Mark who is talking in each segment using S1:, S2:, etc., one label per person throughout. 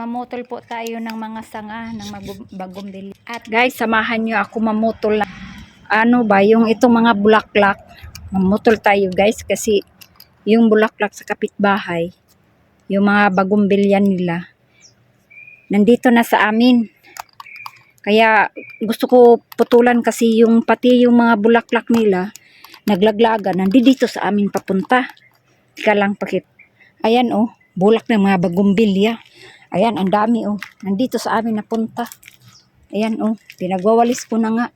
S1: Mamutol po tayo ng mga sanga ng bagumbili. At guys, samahan nyo ako mamutol. Ano ba, yung itong mga bulaklak. Mamutol tayo guys kasi yung bulaklak sa kapitbahay, yung mga bagumbilyan nila, nandito na sa amin. Kaya gusto ko putulan kasi yung pati yung mga bulaklak nila, naglaglagan, nandito sa amin papunta. Ika lang pakit. Ayan oh, bulak ng mga bagumbilya. Ayan, ang dami oh. Nandito sa amin napunta. Ayan oh, pinagwawalis ko na nga.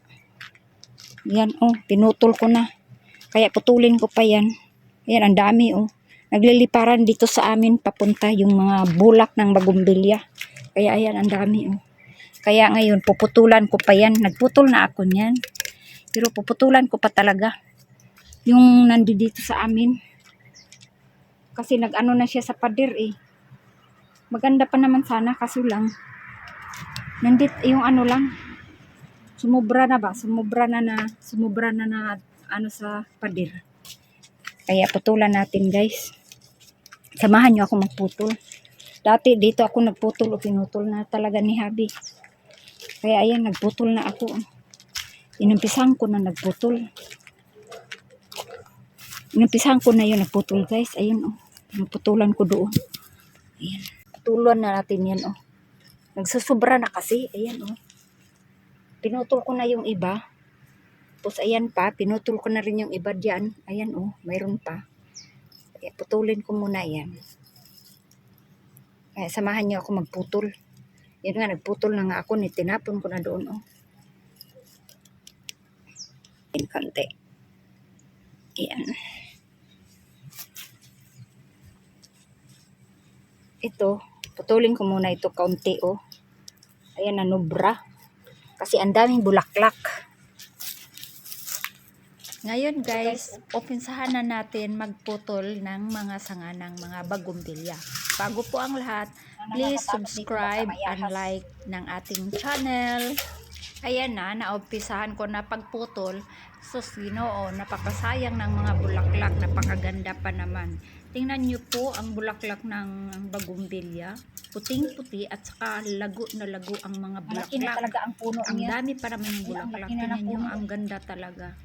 S1: Ayan oh, pinutol ko na. Kaya putulin ko pa yan. Ayan, ang dami oh. Nagliliparan dito sa amin papunta yung mga bulak ng bagumbilya. Kaya ayan, ang dami oh. Kaya ngayon, puputulan ko pa yan. Nagputol na ako niyan. Pero puputulan ko pa talaga. Yung nandito sa amin. Kasi nag-ano na siya sa pader eh. Maganda pa naman sana, kaso lang nandit yung ano lang, sumubra na ano sa pader. Kaya putulan natin guys. Samahan nyo ako magputol. Dati dito ako nagputol o pinutol na talaga ni Habi. Kaya ayan, nagputol na ako. Inumpisahan ko na nagputol. Inumpisahan ko na yun nagputol guys. Ayun oh, pinuputulan ko doon. Ayan. Putulan na natin yan oh. Nagsusubra na kasi. Ayan oh. Pinutol ko na yung iba. Tapos ayan pa. Pinutol ko na rin yung iba dyan. Ayan oh. Mayroon pa. Kaya putulin ko muna yan. Kaya samahan niyo ako magputol. Yan nga. Nagputol na nga ako. Tinapon ko na doon oh. Ayan konti. Ayan. Ito. Putulin ko muna ito kaunti oh. Ayan, nanubra. Kasi ang daming bulaklak. Ngayon guys, umpisahan na natin magputol ng mga sanga ng mga bagumbilya. Bago po ang lahat, please subscribe and like ng ating channel. Ayan na, naumpisahan ko na pagputol. Sus, Ginoo, napakasayang ng mga bulaklak, napakaganda pa naman. Tingnan nyo po ang bulaklak ng bagumbilya. Puting-puti at saka lago na lago ang mga bulaklak.
S2: Ang puno
S1: Ang
S2: niya.
S1: dami para mga bulaklak. Tingnan nyo, ang ganda talaga.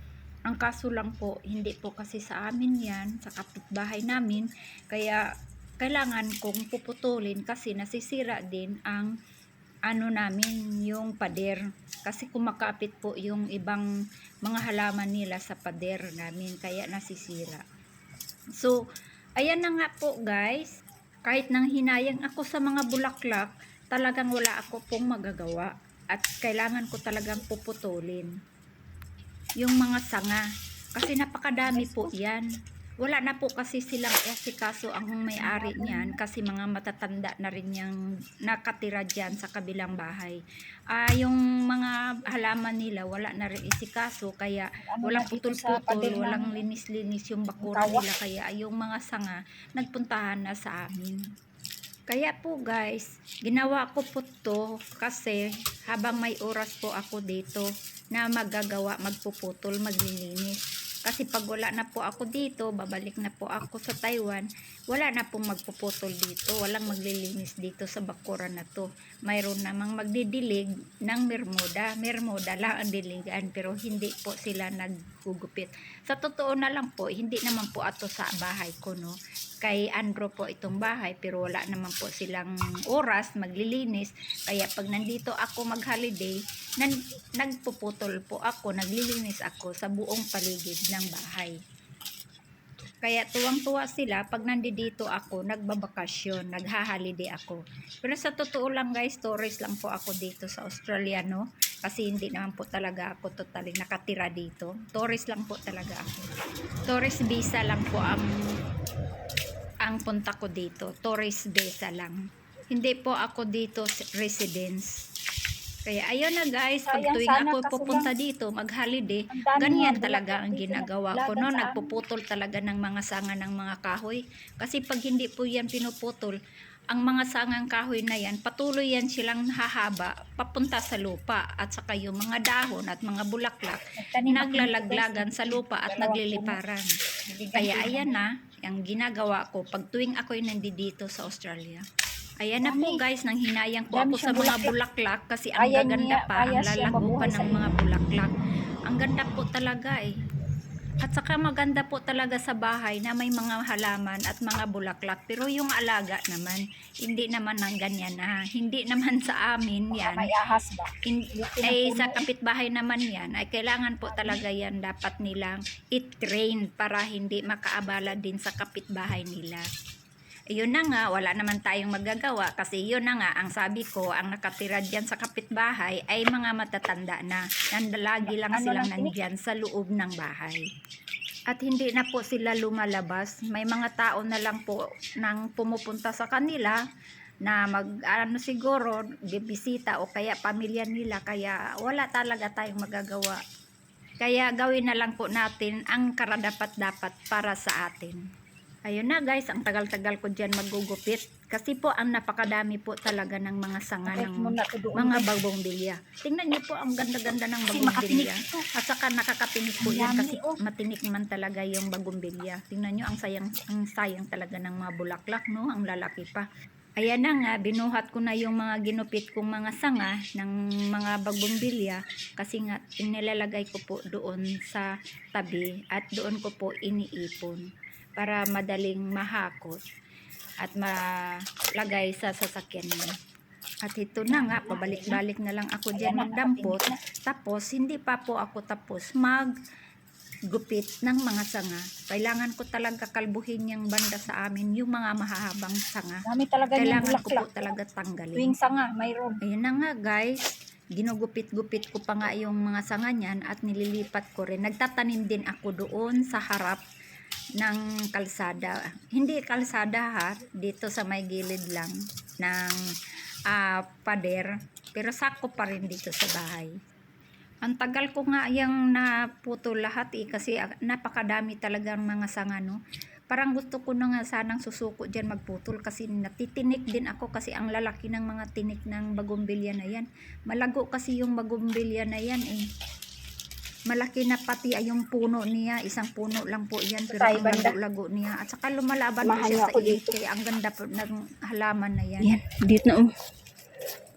S1: Ang kaso lang po, hindi po kasi sa amin yan, sa kapitbahay namin. Kaya kailangan kong puputulin kasi nasisira din ang ano namin, yung pader. Kasi kumakapit po yung ibang mga halaman nila sa pader namin. Kaya nasisira. So, ayan na nga po guys. Kahit nang hinayang ako sa mga bulaklak, talagang wala ako pong magagawa. At kailangan ko talagang puputulin yung mga sanga. Kasi napakadami po yan. Wala na po kasi silang asikaso ang may-ari niyan kasi mga matatanda na rin yung nakatira dyan sa kabilang bahay. Yung mga halaman nila wala na rin isikaso kaya walang putol-putol, walang linis-linis yung bakura nila kaya yung mga sanga nagpuntahan na sa amin. Kaya po guys, ginawa ko po to kasi habang may oras po ako dito na magagawa, magpuputol, maglilinis. Kasi pag wala na po ako dito, babalik na po ako sa Taiwan, wala na pong magpuputol dito, walang maglilinis dito sa bakura na to. Mayroon namang magdidilig ng mermoda. Mermoda lang ang diligan pero hindi po sila naggugupit. Sa totoo na lang po, hindi naman po ato sa bahay ko no. Kay Andro po itong bahay pero wala naman po silang oras maglilinis. Kaya pag nandito ako mag-holiday, nagpuputol po ako, naglilinis ako sa buong paligid ng bahay. Kaya tuwang-tuwa sila pag nandito ako, nagbabakasyon, nagha-holiday ako. Pero sa totoo lang guys, tourist lang po ako dito sa Australia no. Kasi hindi naman po talaga ako totally nakatira dito. Tourist lang po talaga ako. Tourist visa lang po ang punta ko dito. Tourist visa lang. Hindi po ako dito residence. Kaya ayun na guys, pag tuwing ako pupunta dito, mag-holiday, ganyan talaga ang ginagawa ko. No? Nagpuputol talaga ng mga sanga ng mga kahoy. Kasi pag hindi po yan pinuputol, ang mga sangang kahoy na yan, patuloy yan silang hahaba, papunta sa lupa. At saka yung mga dahon at mga bulaklak, naglalaglagan sa lupa at nagliliparan. Kaya ayan na, ang ginagawa ko, pag tuwing ako'y nandito sa Australia. Ayan na po
S2: Dami.
S1: guys, nang hinayang po
S2: Dami
S1: ako sa
S2: siyang
S1: mga
S2: bulaklak.
S1: bulaklak kasi ang
S2: Ayan
S1: gaganda
S2: niya,
S1: pa, ang
S2: kaya siya
S1: lalago pa
S2: mabuhay sa
S1: ng mga bulaklak. Ang ganda po talaga eh. At saka maganda po talaga sa bahay na may mga halaman at mga bulaklak. Pero yung alaga naman, hindi naman ng ganyan na. Hindi naman sa amin
S2: Baka
S1: yan.
S2: may ahas ba?
S1: Ay sa kapitbahay naman yan, ay kailangan po talaga yan dapat nilang i-train para hindi makaabala din sa kapitbahay nila. Yun na nga, wala naman tayong magagawa kasi yun na nga, ang sabi ko, ang nakatira dyan sa kapitbahay ay mga matatanda na. Lagi lang silang nandyan sa loob ng bahay. At hindi na po sila lumalabas. May mga tao na lang po nang pumupunta sa kanila na siguro, bibisita o kaya pamilya nila. Kaya wala talaga tayong magagawa. Kaya gawin na lang po natin ang karadapat-dapat para sa atin. Ayun na guys, ang tagal-tagal ko dyan magugupit. Kasi po ang napakadami po talaga ng mga sanga ng mga bagongbilya. Tingnan niyo po ang ganda-ganda ng bagongbilya. At saka nakakapinik po yan kasi matinik man talaga yung bagongbilya. Tingnan niyo ang sayang talaga ng mga bulaklak, no? Ang lalaki pa. Ayan na nga, binuhat ko na yung mga ginupit kong mga sanga ng mga bagongbilya kasi nga inilalagay ko po doon sa tabi at doon ko po iniipon para madaling mahakot at malagay sa sasakyan niya. At ito na nga, pabalik-balik na lang ako dyan magdampot. Tapos, hindi pa po ako tapos maggupit ng mga sanga. Kailangan ko talaga kalbuhin yung banda sa amin, yung mga mahahabang sanga. Kailangan ko po talaga tanggalin.
S2: Tuwing sanga, mayroon.
S1: Ayun na nga guys, ginugupit-gupit ko pa nga yung mga sanga niyan at nililipat ko rin. Nagtatanim din ako doon sa harap ng kalsada, hindi kalsada ha, dito sa may gilid lang ng pader, pero sako pa rin dito sa bahay. Ang tagal ko nga yung naputol lahat eh, kasi napakadami talagang mga sanga, no? Parang gusto ko na nga sanang susuko dyan magputol kasi natitinik din ako kasi ang lalaki ng mga tinik ng bagongbilya na yan. Malago kasi yung bagongbilya na yan eh. Malaki na pati ay yung puno niya, isang puno lang po yan, pero ang lago-lago niya. At saka lumalaban po siya sa iit, kaya ang ganda po ng halaman na yan. Yan, dito na oh.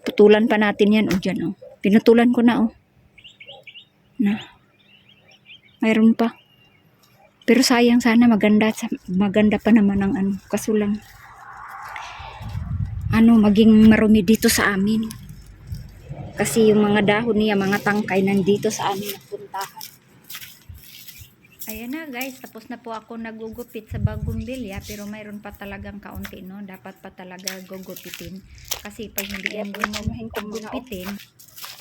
S1: Putulan pa natin yan oh, dyan oh. Pinutulan ko na oh. Na. Mayroon pa. Pero sayang sana maganda pa naman ang ano, kaso lang maging marumi dito sa amin. Kasi yung mga dahon niya, mga tangkay nandito sa amin napuntahan. Ayan na guys, tapos na po ako nagugupit sa bagongbilya, pero mayroon pa talagang kaunti, no? Dapat pa talaga gugupitin. Kasi pag hindi yan gugupitin,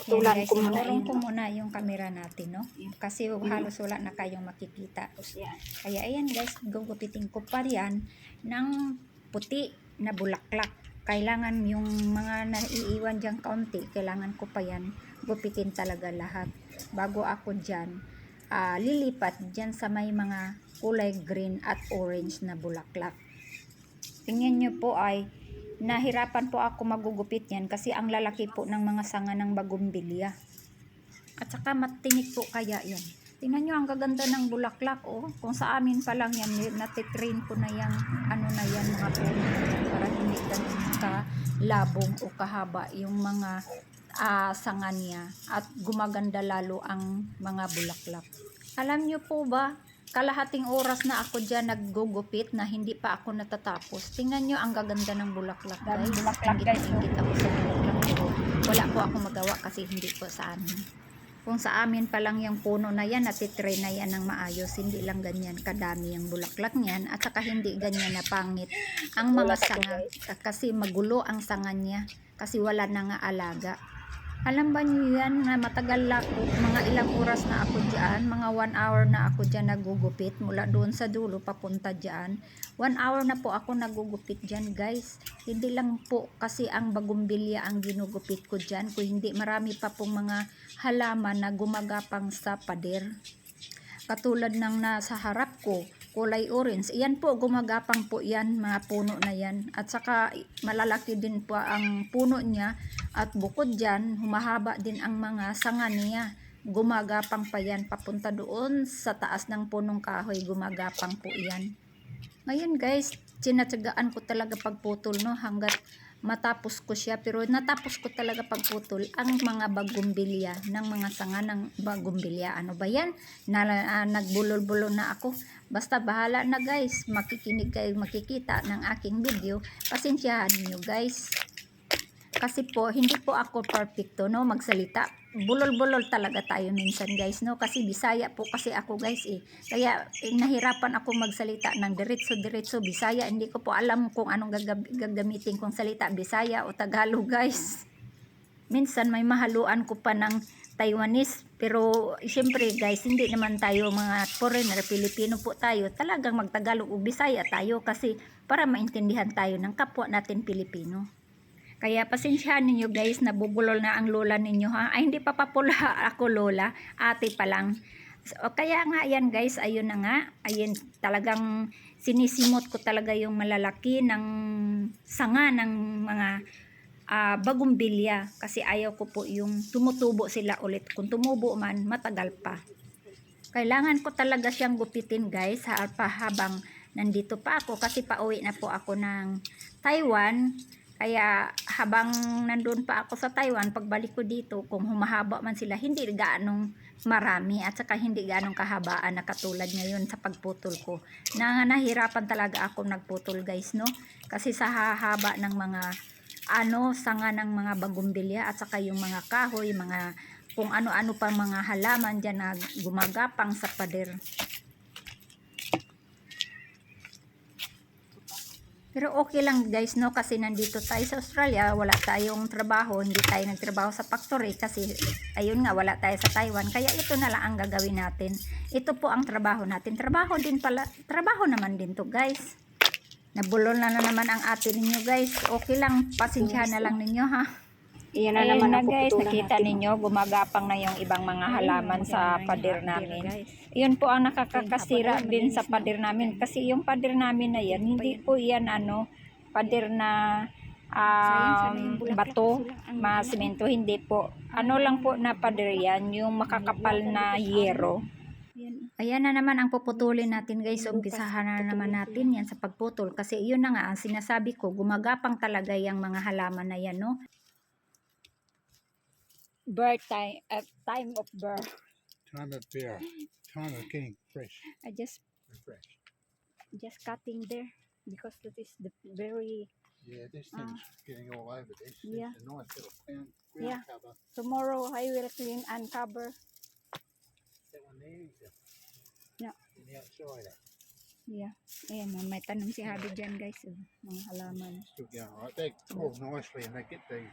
S1: yan guys, inurong ko muna yung camera natin, no? Kasi halos wala na kayong makikita. Kaya ayan guys, gugupitin ko pa yan ng puti na bulaklak. Kailangan yung mga naiiwan dyan kaunti, kailangan ko pa yan gupitin talaga lahat bago ako dyan lilipat dyan sa may mga kulay green at orange na bulaklak. Tingnan nyo po ay nahirapan po ako magugupit yan kasi ang lalaki po ng mga sanga ng bagongbilya at saka matinik po kaya yan. Tingnan nyo ang gaganda ng bulaklak oh. Kung sa amin pa lang yan, natitrain ko na yung na yan, mga puno na yan, para hindi ganun kalabong o kahaba yung mga sanga niya at gumaganda lalo ang mga bulaklak. Alam nyo po ba, kalahating oras na ako dyan naggugupit na hindi pa ako natatapos. Tingnan nyo ang gaganda ng bulaklak guys. Ingit ako sa bulaklak pero wala po ako magawa kasi hindi po sa amin. Kung sa amin pa lang yung puno na yan, natitrain na yan ng maayos, hindi lang ganyan kadami yung bulaklak niyan, at saka hindi ganyan na pangit ang mga sanga, kasi magulo ang sanga niya, kasi wala na nga alaga. Alam ba niyo yan na matagal ako, mga ilang oras na ako dyan, mga 1 hour na ako dyan nagugupit, mula doon sa dulo papunta dyan. 1 hour na po ako nagugupit dyan guys. Hindi lang po kasi ang bagongbilya ang ginugupit ko dyan, kung hindi marami pa pong mga halaman na gumagapang sa pader. Katulad ng nasa harap ko, kulay orange. Iyan po, gumagapang po yan, mga puno na yan. At saka malalaki din po ang puno niya. At bukod dyan, humahaba din ang mga sanga niya. Gumagapang pa yan, papunta doon sa taas ng punong kahoy, gumagapang po yan. Ngayon guys, sinatsagaan ko talaga pagputol, no, hanggat matapos ko siya, pero natapos ko talaga pagputol ang mga bagumbilya ng mga sanga ng bagumbilya. Ano ba yan? Nagbulol-bulol na ako. Basta bahala na guys, makikinig kayo, makikita ng aking video. Pasensyahan niyo guys. Kasi po, hindi po ako perfecto, no, magsalita. Bulol-bulol talaga tayo minsan guys, no, kasi Bisaya po kasi ako guys Kaya nahirapan ako magsalita ng diretso-diretso Bisaya. Hindi ko po alam kung anong gagamitin kong salita, Bisaya o Tagalog guys. Minsan may mahaluan ko pa ng Taiwanese, pero siyempre guys, hindi naman tayo mga foreigner, Pilipino po tayo. Talagang magtagalog o Bisaya tayo kasi para maintindihan tayo ng kapwa natin Pilipino. Kaya pasensyahan ninyo guys, nabubulol na ang lola ninyo ha. Ay, hindi pa pula ako lola, ate pa lang. So, kaya nga yan guys, ayun na nga. Ayun, talagang sinisimot ko talaga yung malalaki ng sanga ng mga bagumbilya. Kasi ayaw ko po yung tumutubo sila ulit. Kung tumubo man, matagal pa. Kailangan ko talaga siyang gupitin guys habang nandito pa ako. Kasi pauwi na po ako ng Taiwan. Kaya habang nandun pa ako sa Taiwan, pagbalik ko dito, kung humahaba man sila, hindi gaanong marami at saka hindi gaanong kahabaan na katulad ngayon sa pagputol ko. Nahirapan talaga ako nagputol guys, no? Kasi sa hahaba ng mga sanga ng mga bagumbilya at saka yung mga kahoy, mga kung ano-ano pa mga halaman dyan na gumagapang sa pader. Pero okay lang guys, no, kasi nandito tayo sa Australia, wala tayong trabaho, hindi tayo nagtrabaho sa factory kasi ayun nga, wala tayo sa Taiwan. Kaya ito na lang ang gagawin natin. Ito po ang trabaho natin. Trabaho din pala, trabaho naman din to guys. Nabulol na naman ang ate ninyo guys. Okay lang, pasensyahan na lang ninyo ha.
S2: Iyan na
S1: Ayan
S2: naman
S1: na
S2: ang
S1: guys,
S2: puputulan
S1: nakita
S2: natin.
S1: ninyo, gumagapang na yung ibang mga halaman sa pader namin. Yun po ang nakakakasira din sa pader namin. Kasi yung pader namin na yan, hindi po yan pader na bato, masimento, hindi po. Ano lang po na pader yan, yung makakapal na yero. Ayan na naman ang puputulin natin guys. Umpisahan na naman natin yan sa pagputol. Kasi yun na nga, ang sinasabi ko, gumagapang talaga yung mga halaman na yan, no? Birth time, time of birth.
S3: Time of beer. Time of getting fresh.
S1: I just
S3: Refresh.
S1: cutting there because that is the very
S3: Yeah, this thing's getting all over this.
S1: yeah.
S3: It's a nice little ground
S1: Yeah.
S3: cover.
S1: Tomorrow I will clean and cover.
S3: That one there is
S1: Yeah.
S3: in the outside.
S1: Yeah. Ayan, may tanong si Habi dyan guys. Mga halaman.
S3: Still going right. They grow nicely and they get the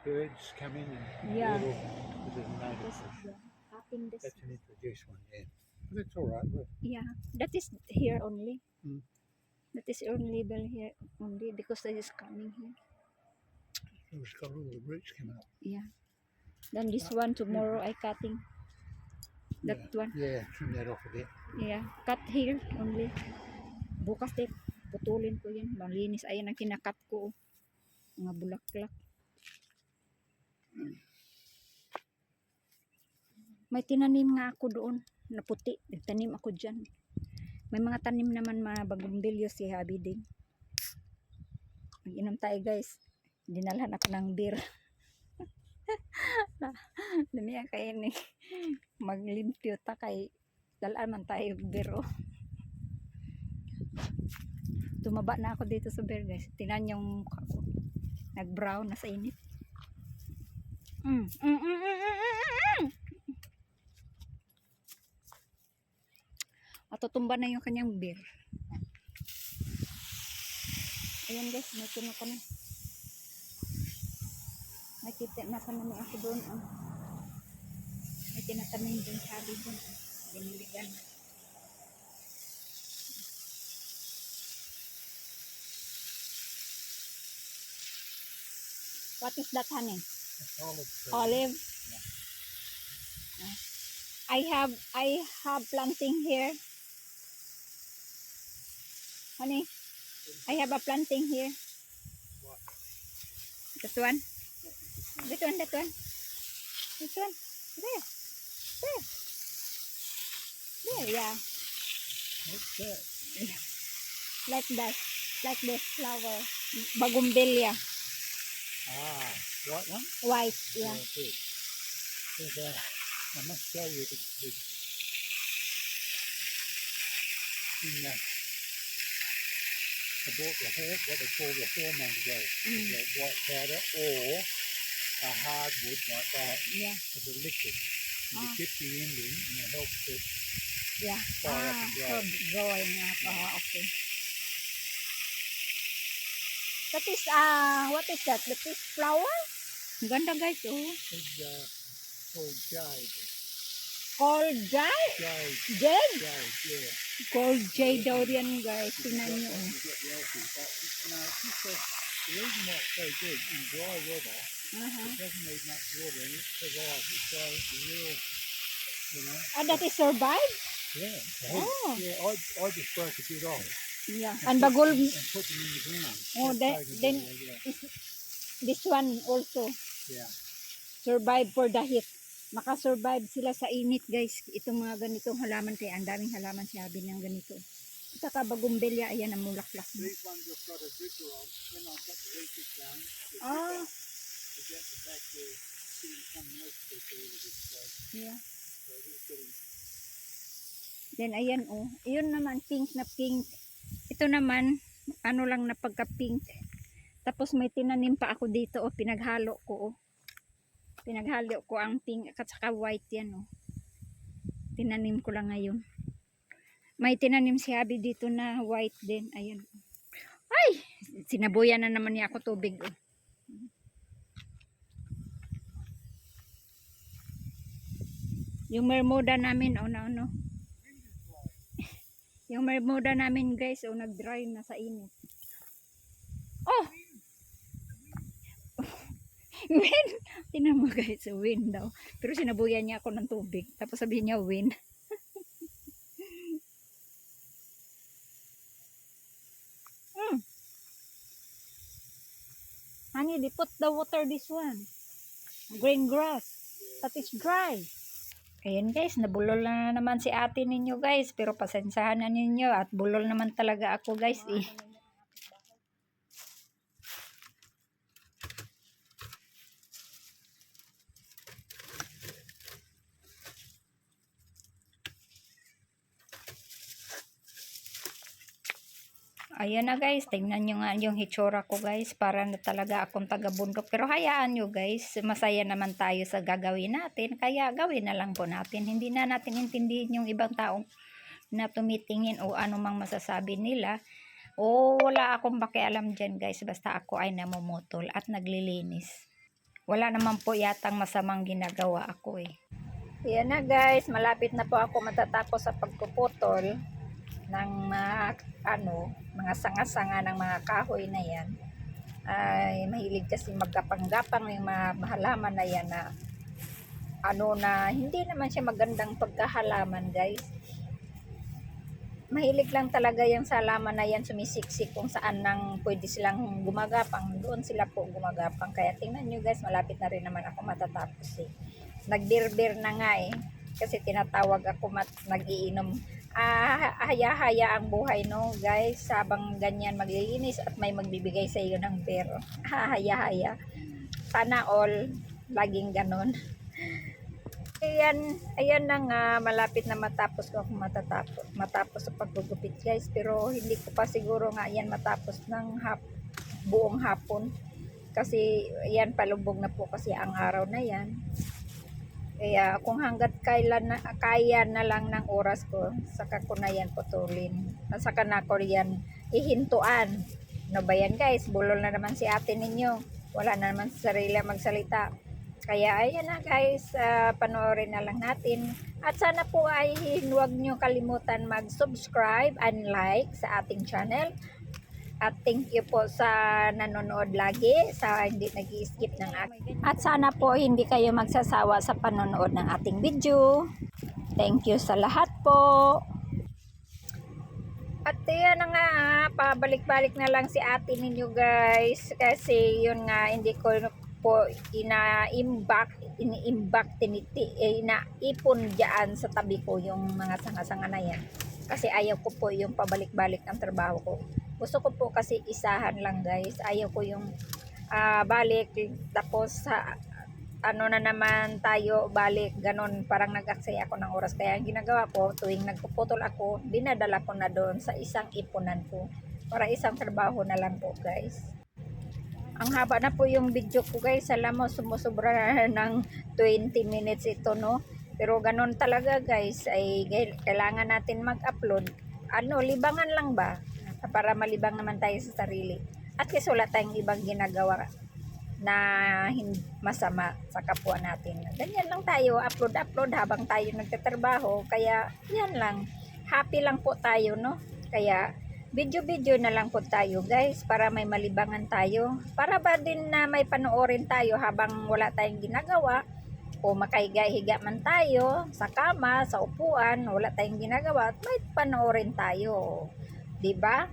S3: birds come in and
S1: Yeah.
S3: this is a native
S1: This
S3: bush.
S1: is the cutting this.
S3: That's an introduced one, yeah. But that's all right. Look.
S1: Yeah. That is here only.
S3: Mm.
S1: That is only here only because it is coming here.
S3: It's got all the roots coming up.
S1: Yeah. Then this one tomorrow I cutting. That one.
S3: Yeah, trim that off a bit.
S1: Yeah, cut here only. Bukas din, putulin ko yan. Malinis. Ayan ang kinakat ko. Mga bulaklak. May tinanim nga ako doon na puti. Nagtanim ako dyan. May mga tanim naman mga bagumbilyo si Habi din. Mag-inom tayo guys. Dinalhan ako ng beer. Lamiya kayo ni maglimpyo ta kay dalaan man tayo biro. Tumaba na ako dito sa beer guys. Tinan yung mukha ko. Nag-brown na sa init. Matutumba na yung kanyang beer. Ayan guys, may tuno ko na. Nakita na naman ako doon. May tinatanim din sabi doon. Diniligan. What is that, honey?
S3: Olive tree.
S1: Olive.
S3: Yeah.
S1: I have planting here. Honey, I have a planting here.
S3: What?
S1: That one. That one. That one. This one. There. There. There, yeah.
S3: What's that?
S1: Like that. Like this flower. Bagumbilya.
S3: Ah, white one?
S1: White, yeah.
S3: Good. There's I must show you in I bought what they call the hormone today. The white powder or a hardwood like that
S1: Yeah.
S3: as a liquid. And you
S1: Ah.
S3: dip the end in and it helps it
S1: Yeah.
S3: fire up and
S1: So
S3: grow.
S1: growing up. Okay. That is, what is that? That is flower? Ganda guys, oh.
S3: It's called jade.
S1: Cold jade?
S3: Jade,
S1: Jade?
S3: jade, yeah.
S1: Cold jade daw yan guys. Tingnan nyo, oh.
S3: You get wealthy, but it's just the reason why it's so good in dry weather, it doesn't need much water and it survives. It's so real, you know.
S1: That is survive?
S3: Yeah.
S1: Oh.
S3: Yeah, I just broke a bit off
S1: Yeah. And bagol,
S3: and put them in the ground.
S1: oh, then this one also
S3: Yeah.
S1: survive for the heat. Makasurvive sila sa init guys. Itong mga ganitong halaman kaya ang daming halaman si Abby ng ganito. At saka bagumbelya, ayan ang mulaklak.
S3: These ones have got a dripper on. When I've got the leafage down,
S1: Ah,
S3: to get the back there, getting some moisture to it. So
S1: yeah.
S3: it's getting
S1: Then ayan oh, yun naman pink na pink. Ito naman ano lang na pagka pink. Tapos may tinanim pa ako dito oh, pinaghalo ko oh. Pinaghalo ko ang pink at saka white yan oh. Tinanim ko lang ngayon. May tinanim si Abby dito na white din. Ayan. Ay! Sinabuyan na naman niya ako tubig oh. Yung mermuda namin oh na ano. Yung mermuda namin guys oh nag-dry na sa init. Oh! Wind! Tinan mo guys, wind daw. Pero sinabuyan niya ako ng tubig. Tapos sabihin niya wind. Honey, they put the water this one. Green grass. That is dry. Ayan guys, nabulol na naman si ate ninyo guys. Pero pasensyahan na ninyo at bulol naman talaga ako guys eh. Ayan na guys, tingnan nyo nga yung hitsura ko guys, para na talaga akong taga-bundok. Pero hayaan nyo guys, masaya naman tayo sa gagawin natin, kaya gawin na lang po natin. Hindi na natin intindihin yung ibang taong na tumitingin o anumang masasabi nila. O wala akong pakialam dyan guys, basta ako ay namumutol at naglilinis. Wala naman po yatang masamang ginagawa ako eh. Ayan na guys, malapit na po ako matatapos sa pagpuputol ng mga sanga-sanga ng mga kahoy na yan. Ay mahilig kasi magkapang-gapang yung mga halaman na yan na na hindi naman siya magandang pagkahalaman guys. Mahilig lang talaga yung sa halaman na yan sumisiksik kung saan nang pwede silang gumagapang, doon sila po gumagapang. Kaya tingnan nyo guys, malapit na rin naman ako matatapos eh. Nagbirbir na nga eh, kasi tinatawag ako nag-iinom. Haya-haya ang buhay no guys, habang ganyan maglilinis at may magbibigay sa iyo ng pero. Haya-haya. Sana all laging ganon. Ayan na nga, malapit na matapos ko kung matapos sa paggugupit guys, pero hindi ko pa siguro nga yan matapos ng buong hapon. Kasi yan palubog na po kasi ang araw na yan. Kaya kung hanggat kaya na lang ng oras ko, saka ko na yan putulin. Saka na ko yan ihintuan. Ano ba yan guys? Bulol na naman si ate ninyo. Wala na naman sa sarili magsalita. Kaya ayan na guys, panoorin na lang natin. At sana po ay huwag nyo kalimutan mag-subscribe and like sa ating channel. At thank you po sa nanonood lagi, sa hindi nag-i-skip ng aking. At sana po hindi kayo magsasawa sa panonood ng ating video. Thank you sa lahat po. At yan na nga, pabalik-balik na lang si ate ninyo guys. Kasi yun nga, hindi ko po inaipon dyan sa tabi ko yung mga sanga-sanga na yan. Kasi ayaw ko po yung pabalik-balik ng trabaho ko. Gusto ko po kasi isahan lang guys. Ayaw ko yung balik, tapos sa ano na naman tayo balik, ganon, parang nag-aksaya ako ng oras. Kaya ang ginagawa ko, tuwing nagpuputol ako, dinadala ko na doon sa isang ipunan ko, para isang trabaho na lang po guys. Ang haba na po yung video ko guys, alam mo sumusobra na ng 20 minutes ito, no? Pero ganon talaga guys, ay kailangan natin mag-upload, ano, libangan lang ba, para malibang naman tayo sa sarili, at kasi wala tayong ibang ginagawa na masama sa kapwa natin. Ganyan lang tayo, upload habang tayo nagtatrabaho. Kaya yan lang, happy lang po tayo, no? Kaya video na lang po tayo guys, para may malibangan tayo, para ba din na may panoorin tayo habang wala tayong ginagawa, o makahiga-higa man tayo sa kama, sa upuan, wala tayong ginagawa, at may panoorin tayo, 'di ba?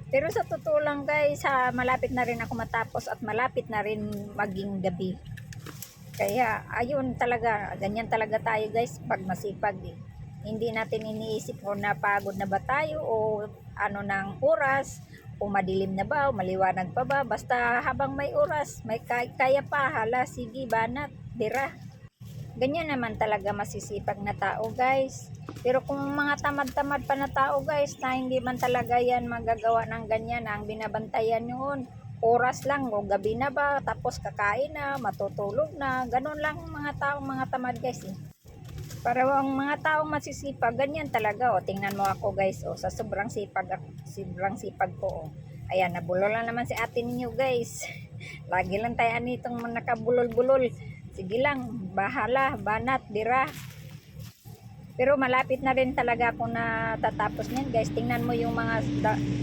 S1: Pero sa totoo lang guys, malapit na rin ako matapos at malapit na rin maging gabi. Kaya ayun talaga, ganyan talaga tayo guys pag masipag eh. Hindi natin iniisip kung napagod na ba tayo o ano ng oras, o madilim na ba o maliwanag pa ba. Basta habang may oras, may kaya pa, hala, sige, banat, dira. Ganyan naman talaga masisipag na tao guys. Pero kung mga tamad-tamad pa na tao guys, na hindi man talaga yan magagawa ng ganyan, ang binabantayan yun, oras lang o gabi na ba, tapos kakain na, matutulog na, ganun lang mga taong mga tamad guys eh. Para ang mga taong masisipag, ganyan talaga. O, tingnan mo ako guys, o, sa sobrang sipag ko. O. Ayan, nabulol lang naman si ate ninyo guys. Lagi lang tayo anitong nakabulol-bulol. Sige lang, bahala, banat, dira. Pero malapit na rin talaga ako na tatapos niyan guys. Tingnan mo yung mga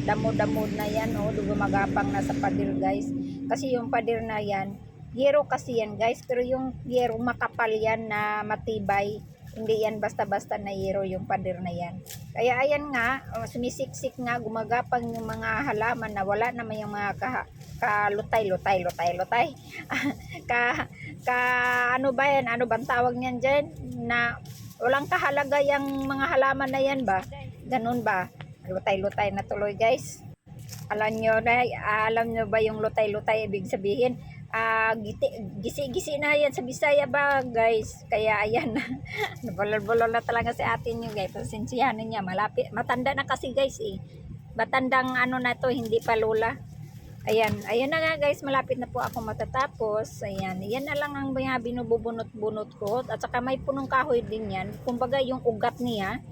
S1: damo-damo na yan, o, gumagapang na sa pader guys. Kasi yung pader na yan, yero kasi yan guys, pero yung yero makapal yan na matibay. Hindi yan basta-basta na yero yung pader na yan. Kaya ayan nga, sumisiksik nga, gumagapang yung mga halaman na wala naman yung mga kalutay. Ano ba yan? Ano bang tawag niyan dyan? Na walang kahalaga yung mga halaman na yan ba? Ganun ba? Lutay-lutay na tuloy guys. Alam nyo ba yung lutay-lutay ibig sabihin? Gisi-gisi na yan sa Bisaya ba guys? Kaya ayan, bulol-bulol na talaga si atin nyo guys. Pasensyahan niya, matanda na kasi guys eh. Matandang ano na to, hindi pa lola. Ayan na nga guys, malapit na po ako matatapos. Ayan na lang ang mga binubunot-bunot ko. At saka may punong kahoy din yan. Kumbaga yung ugat niya,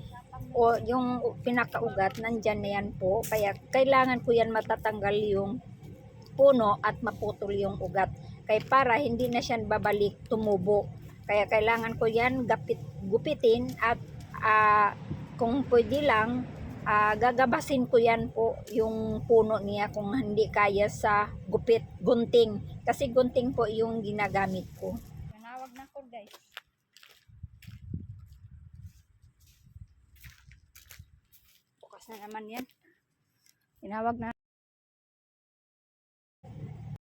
S1: o yung pinakaugat, nandyan na yan po. Kaya kailangan ko yan matatanggal yung puno at maputol yung ugat. Kaya para hindi na siya babalik tumubo. Kaya kailangan ko yan gupitin at kung pwede lang, gagabasin ko yan po yung puno niya kung hindi kaya sa gunting. Kasi gunting po yung ginagamit ko. Manawag na ko guys. Bukas na naman yan. Tinawag na.